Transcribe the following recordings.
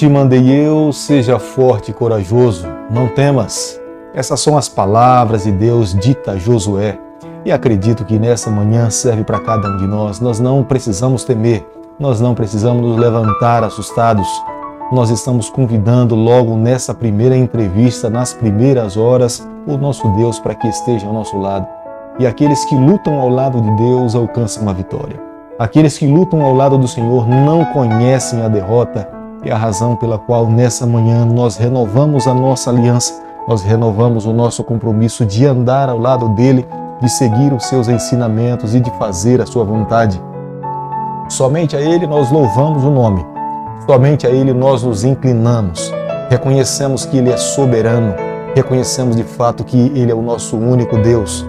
te mandei eu, seja forte e corajoso, não temas. Essas são as palavras de Deus dita a Josué. E acredito que nessa manhã serve para cada um de nós. Nós não precisamos temer, nós não precisamos nos levantar assustados. Nós estamos convidando logo nessa primeira entrevista, nas primeiras horas, o nosso Deus para que esteja ao nosso lado. E aqueles que lutam ao lado de Deus alcançam a vitória. Aqueles que lutam ao lado do Senhor não conhecem a derrota. É a razão pela qual nessa manhã nós renovamos a nossa aliança, nós renovamos o nosso compromisso de andar ao lado dele, de seguir os seus ensinamentos e de fazer a sua vontade. Somente a ele nós louvamos o nome, somente a ele nós nos inclinamos, reconhecemos que ele é soberano, reconhecemos de fato que ele é o nosso único Deus.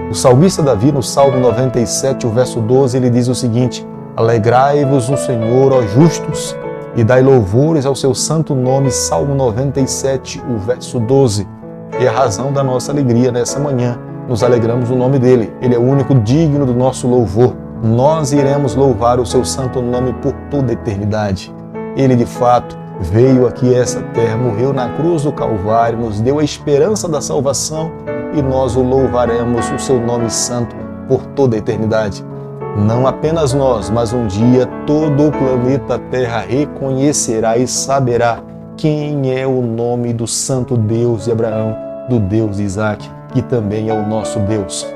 O salmista Davi, no Salmo 97, o verso 12, ele diz o seguinte: alegrai-vos no Senhor, ó justos, e dai louvores ao seu santo nome. Salmo 97, o verso 12. É a razão da nossa alegria nessa manhã. Nos alegramos no nome dele. Ele é o único digno do nosso louvor. Nós iremos louvar o seu santo nome por toda a eternidade. Ele, de fato, veio aqui a essa terra, morreu na cruz do Calvário, nos deu a esperança da salvação e nós o louvaremos, o seu nome santo, por toda a eternidade. Não apenas nós, mas um dia todo o planeta Terra reconhecerá e saberá quem é o nome do santo Deus de Abraão, do Deus de Isaac, que também é o nosso Deus.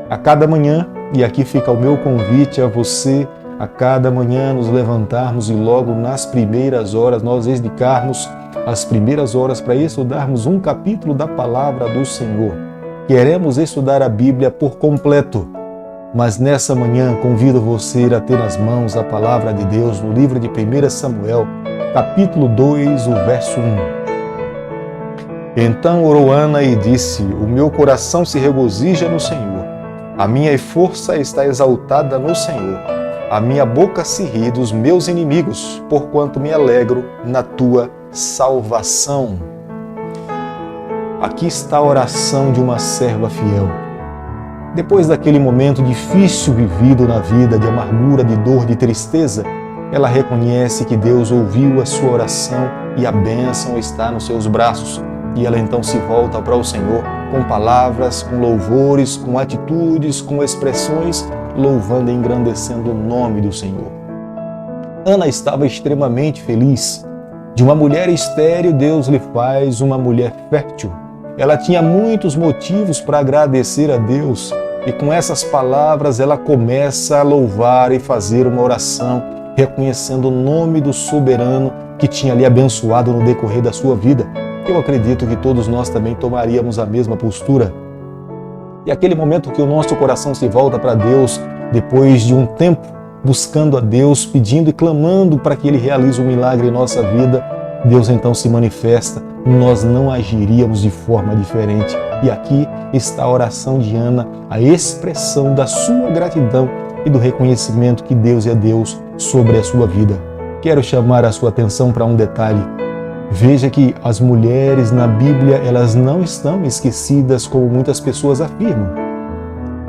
A cada manhã, e aqui fica o meu convite a você, a cada manhã nos levantarmos e logo nas primeiras horas nós dedicarmos as primeiras horas para estudarmos um capítulo da palavra do Senhor. Queremos estudar a Bíblia por completo, mas nessa manhã convido você a ter nas mãos a palavra de Deus no livro de 1 Samuel, capítulo 2, o verso 1. Então orou Ana e disse: o meu coração se regozija no Senhor, a minha força está exaltada no Senhor, a minha boca se ri dos meus inimigos, porquanto me alegro na tua salvação. Aqui está a oração de uma serva fiel. Depois daquele momento difícil vivido na vida, de amargura, de dor, de tristeza, ela reconhece que Deus ouviu a sua oração e a bênção está nos seus braços. E ela então se volta para o Senhor com palavras, com louvores, com atitudes, com expressões, louvando e engrandecendo o nome do Senhor. Ana estava extremamente feliz. De uma mulher estéril, Deus lhe faz uma mulher fértil. Ela tinha muitos motivos para agradecer a Deus e com essas palavras ela começa a louvar e fazer uma oração, reconhecendo o nome do soberano que tinha lhe abençoado no decorrer da sua vida. Eu acredito que todos nós também tomaríamos a mesma postura. E aquele momento que o nosso coração se volta para Deus, depois de um tempo buscando a Deus, pedindo e clamando para que Ele realize um milagre em nossa vida, Deus então se manifesta, nós não agiríamos de forma diferente. E aqui está a oração de Ana, a expressão da sua gratidão e do reconhecimento que Deus é Deus sobre a sua vida. Quero chamar a sua atenção para um detalhe. Veja que as mulheres na Bíblia, elas não estão esquecidas como muitas pessoas afirmam.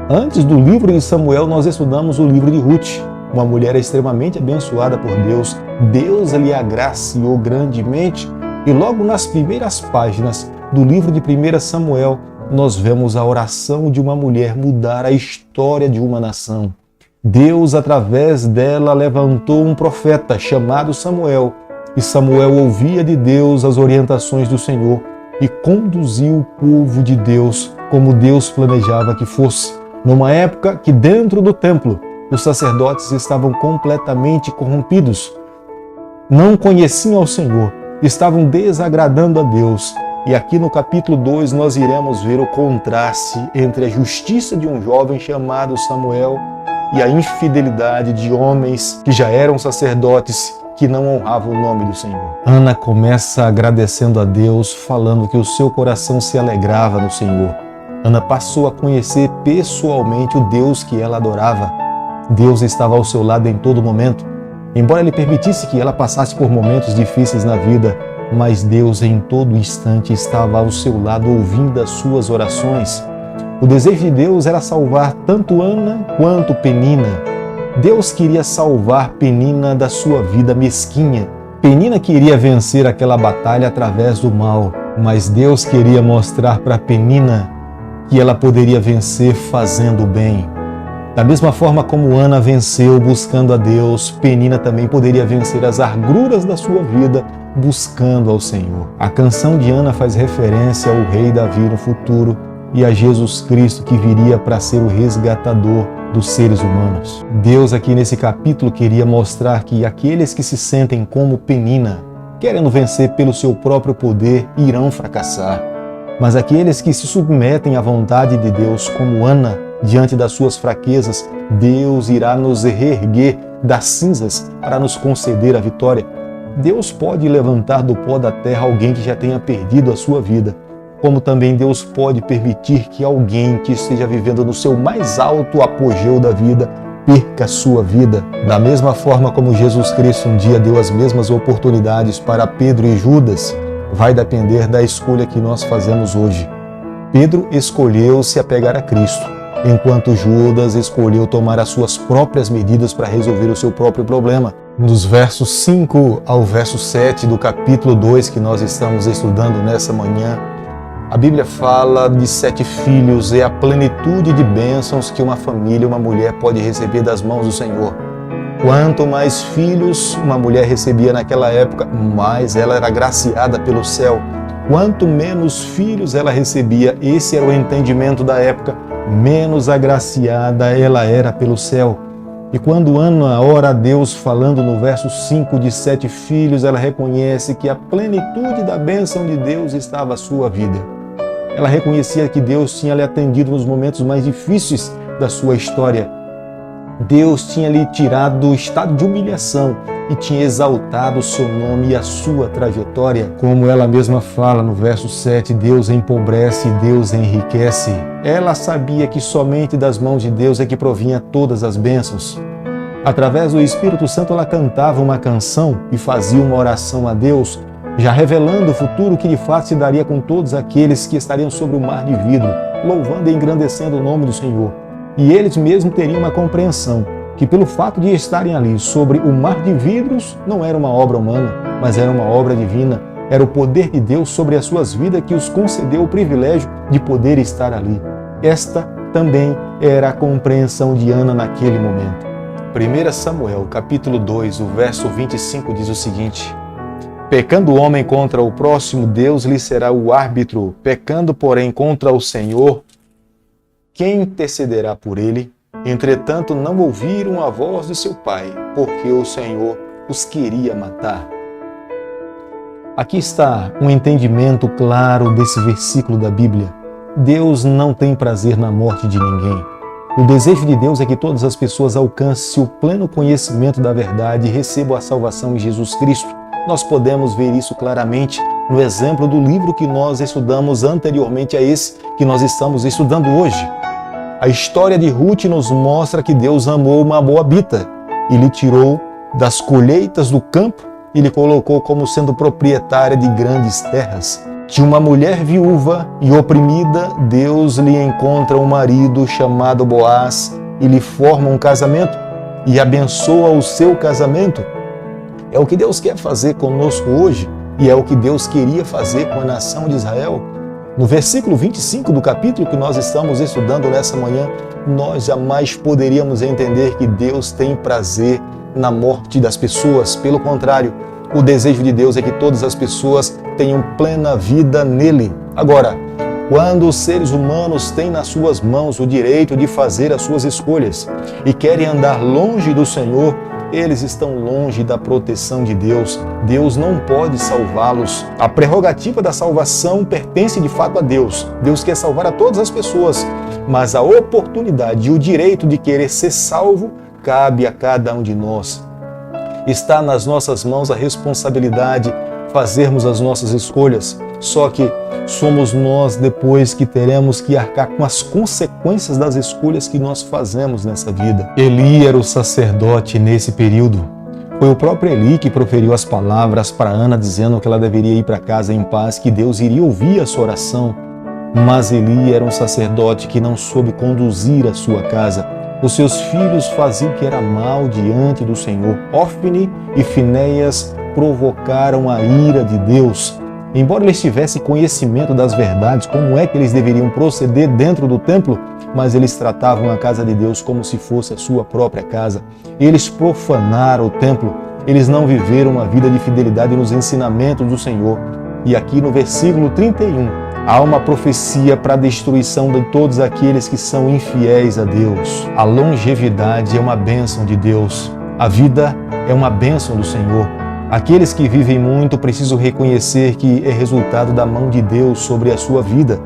Antes do livro de Samuel, nós estudamos o livro de Ruth, uma mulher extremamente abençoada por Deus. Deus lhe agraciou grandemente e logo nas primeiras páginas do livro de 1 Samuel, nós vemos a oração de uma mulher mudar a história de uma nação. Deus, através dela, levantou um profeta chamado Samuel, e Samuel ouvia de Deus as orientações do Senhor e conduziu o povo de Deus como Deus planejava que fosse. Numa época que dentro do templo os sacerdotes estavam completamente corrompidos, não conheciam ao Senhor, estavam desagradando a Deus. E aqui no capítulo 2 nós iremos ver o contraste entre a justiça de um jovem chamado Samuel e a infidelidade de homens que já eram sacerdotes, que não honravam o nome do Senhor. Ana começa agradecendo a Deus, falando que o seu coração se alegrava no Senhor. Ana passou a conhecer pessoalmente o Deus que ela adorava. Deus estava ao seu lado em todo momento. Embora Ele permitisse que ela passasse por momentos difíceis na vida, mas Deus em todo instante estava ao seu lado ouvindo as suas orações. O desejo de Deus era salvar tanto Ana quanto Penina. Deus queria salvar Penina da sua vida mesquinha, Penina queria vencer aquela batalha através do mal, mas Deus queria mostrar para Penina que ela poderia vencer fazendo o bem. Da mesma forma como Ana venceu buscando a Deus, Penina também poderia vencer as agruras da sua vida buscando ao Senhor. A canção de Ana faz referência ao rei Davi no futuro e a Jesus Cristo que viria para ser o resgatador dos seres humanos. Deus aqui nesse capítulo queria mostrar que aqueles que se sentem como Penina, querendo vencer pelo seu próprio poder, irão fracassar. Mas aqueles que se submetem à vontade de Deus, como Ana, diante das suas fraquezas, Deus irá nos reerguer das cinzas para nos conceder a vitória. Deus pode levantar do pó da terra alguém que já tenha perdido a sua vida, como também Deus pode permitir que alguém que esteja vivendo no seu mais alto apogeu da vida perca a sua vida. Da mesma forma como Jesus Cristo um dia deu as mesmas oportunidades para Pedro e Judas, vai depender da escolha que nós fazemos hoje. Pedro escolheu se apegar a Cristo, enquanto Judas escolheu tomar as suas próprias medidas para resolver o seu próprio problema. Nos versos 5 ao verso 7 do capítulo 2 que nós estamos estudando nessa manhã, a Bíblia fala de 7 filhos e a plenitude de bênçãos que uma família, uma mulher pode receber das mãos do Senhor. Quanto mais filhos uma mulher recebia naquela época, mais ela era agraciada pelo céu. Quanto menos filhos ela recebia, esse era o entendimento da época, menos agraciada ela era pelo céu. E quando Ana ora a Deus falando no verso 5 de 7 filhos, ela reconhece que a plenitude da bênção de Deus estava à sua vida. Ela reconhecia que Deus tinha lhe atendido nos momentos mais difíceis da sua história. Deus tinha lhe tirado do estado de humilhação e tinha exaltado o seu nome e a sua trajetória. Como ela mesma fala no verso 7, Deus empobrece e Deus enriquece. Ela sabia que somente das mãos de Deus é que provinha todas as bênçãos. Através do Espírito Santo ela cantava uma canção e fazia uma oração a Deus, já revelando o futuro que de fato se daria com todos aqueles que estariam sobre o mar de vidro, louvando e engrandecendo o nome do Senhor. E eles mesmos teriam uma compreensão que pelo fato de estarem ali sobre o mar de vidros não era uma obra humana, mas era uma obra divina. Era o poder de Deus sobre as suas vidas que os concedeu o privilégio de poder estar ali. Esta também era a compreensão de Ana naquele momento. 1 Samuel, capítulo 2, o verso 25 diz o seguinte: Pecando o homem contra o próximo, Deus lhe será o árbitro. Pecando, porém, contra o Senhor, quem intercederá por ele? Entretanto, não ouviram a voz de seu pai, porque o Senhor os queria matar. Aqui está um entendimento claro desse versículo da Bíblia. Deus não tem prazer na morte de ninguém. O desejo de Deus é que todas as pessoas alcancem o pleno conhecimento da verdade e recebam a salvação em Jesus Cristo. Nós podemos ver isso claramente no exemplo do livro que nós estudamos anteriormente a esse que nós estamos estudando hoje. A história de Ruth nos mostra que Deus amou uma moabita e lhe tirou das colheitas do campo e lhe colocou como sendo proprietária de grandes terras. De uma mulher viúva e oprimida, Deus lhe encontra um marido chamado Boaz e lhe forma um casamento e abençoa o seu casamento. É o que Deus quer fazer conosco hoje e é o que Deus queria fazer com a nação de Israel. No versículo 25 do capítulo que nós estamos estudando nessa manhã, nós jamais poderíamos entender que Deus tem prazer na morte das pessoas. Pelo contrário, o desejo de Deus é que todas as pessoas tenham plena vida nele. Agora, quando os seres humanos têm nas suas mãos o direito de fazer as suas escolhas e querem andar longe do Senhor, eles estão longe da proteção de Deus. Deus não pode salvá-los. A prerrogativa da salvação pertence de fato a Deus. Deus quer salvar a todas as pessoas, mas a oportunidade e o direito de querer ser salvo cabe a cada um de nós. Está nas nossas mãos a responsabilidade de fazermos as nossas escolhas. Só que somos nós depois que teremos que arcar com as consequências das escolhas que nós fazemos nessa vida. Eli era o sacerdote nesse período. Foi o próprio Eli que proferiu as palavras para Ana dizendo que ela deveria ir para casa em paz, que Deus iria ouvir a sua oração. Mas Eli era um sacerdote que não soube conduzir a sua casa. Os seus filhos faziam o que era mal diante do Senhor. Ofni e Finéias provocaram a ira de Deus. Embora eles tivessem conhecimento das verdades, como é que eles deveriam proceder dentro do templo, mas eles tratavam a casa de Deus como se fosse a sua própria casa. Eles profanaram o templo, eles não viveram uma vida de fidelidade nos ensinamentos do Senhor. E aqui no versículo 31, há uma profecia para a destruição de todos aqueles que são infiéis a Deus. A longevidade é uma bênção de Deus. A vida é uma bênção do Senhor. Aqueles que vivem muito precisam reconhecer que é resultado da mão de Deus sobre a sua vida.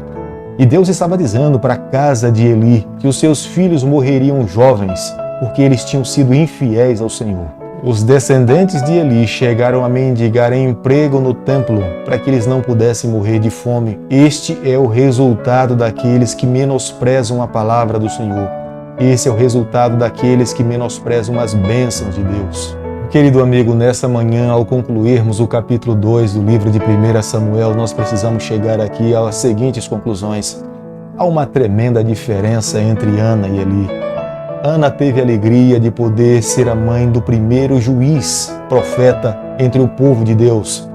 E Deus estava dizendo para a casa de Eli que os seus filhos morreriam jovens, porque eles tinham sido infiéis ao Senhor. Os descendentes de Eli chegaram a mendigar emprego no templo para que eles não pudessem morrer de fome. Este é o resultado daqueles que menosprezam a palavra do Senhor. Esse é o resultado daqueles que menosprezam as bênçãos de Deus. Querido amigo, nessa manhã, ao concluirmos o capítulo 2 do livro de 1 Samuel, nós precisamos chegar aqui às seguintes conclusões. Há uma tremenda diferença entre Ana e Eli. Ana teve a alegria de poder ser a mãe do primeiro juiz, profeta entre o povo de Deus.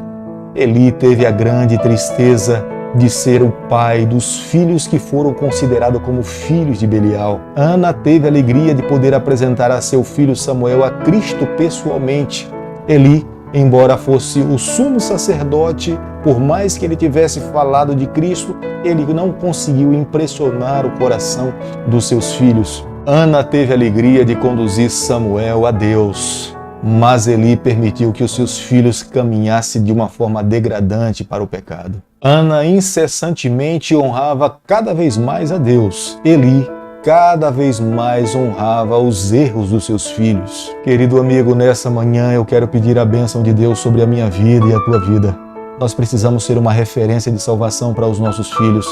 Eli teve a grande tristeza de ser o pai dos filhos que foram considerados como filhos de Belial. Ana teve a alegria de poder apresentar a seu filho Samuel a Cristo pessoalmente. Eli, embora fosse o sumo sacerdote, por mais que ele tivesse falado de Cristo, ele não conseguiu impressionar o coração dos seus filhos. Ana teve a alegria de conduzir Samuel a Deus, mas Eli permitiu que os seus filhos caminhassem de uma forma degradante para o pecado. Ana incessantemente honrava cada vez mais a Deus. Eli cada vez mais honrava os erros dos seus filhos. Querido amigo, nessa manhã eu quero pedir a bênção de Deus sobre a minha vida e a tua vida. Nós precisamos ser uma referência de salvação para os nossos filhos.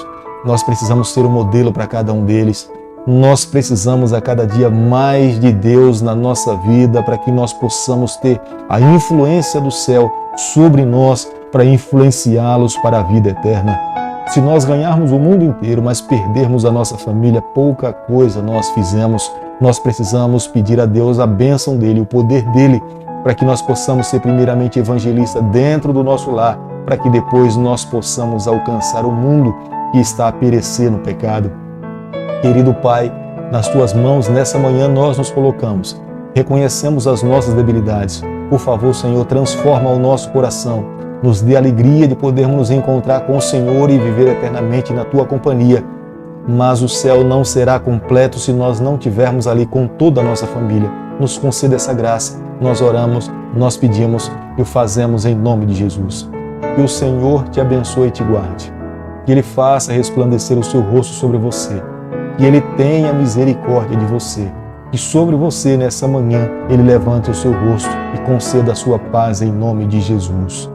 Nós precisamos ser um modelo para cada um deles. Nós precisamos a cada dia mais de Deus na nossa vida para que nós possamos ter a influência do céu sobre nós para influenciá-los para a vida eterna. Se nós ganharmos o mundo inteiro, mas perdermos a nossa família, pouca coisa nós fizemos. Nós precisamos pedir a Deus a bênção dele, o poder dele, para que nós possamos ser primeiramente evangelistas dentro do nosso lar, para que depois nós possamos alcançar o mundo que está a perecer no pecado. Querido Pai, nas tuas mãos nessa manhã nós nos colocamos. Reconhecemos as nossas debilidades. Por favor, Senhor, transforma o nosso coração. Nos dê alegria de podermos nos encontrar com o Senhor e viver eternamente na tua companhia. Mas o céu não será completo se nós não tivermos ali com toda a nossa família. Nos conceda essa graça. Nós oramos, nós pedimos e o fazemos em nome de Jesus. Que o Senhor te abençoe e te guarde. Que Ele faça resplandecer o seu rosto sobre você. Que Ele tenha misericórdia de você. Que sobre você nessa manhã Ele levante o seu rosto e conceda a sua paz em nome de Jesus.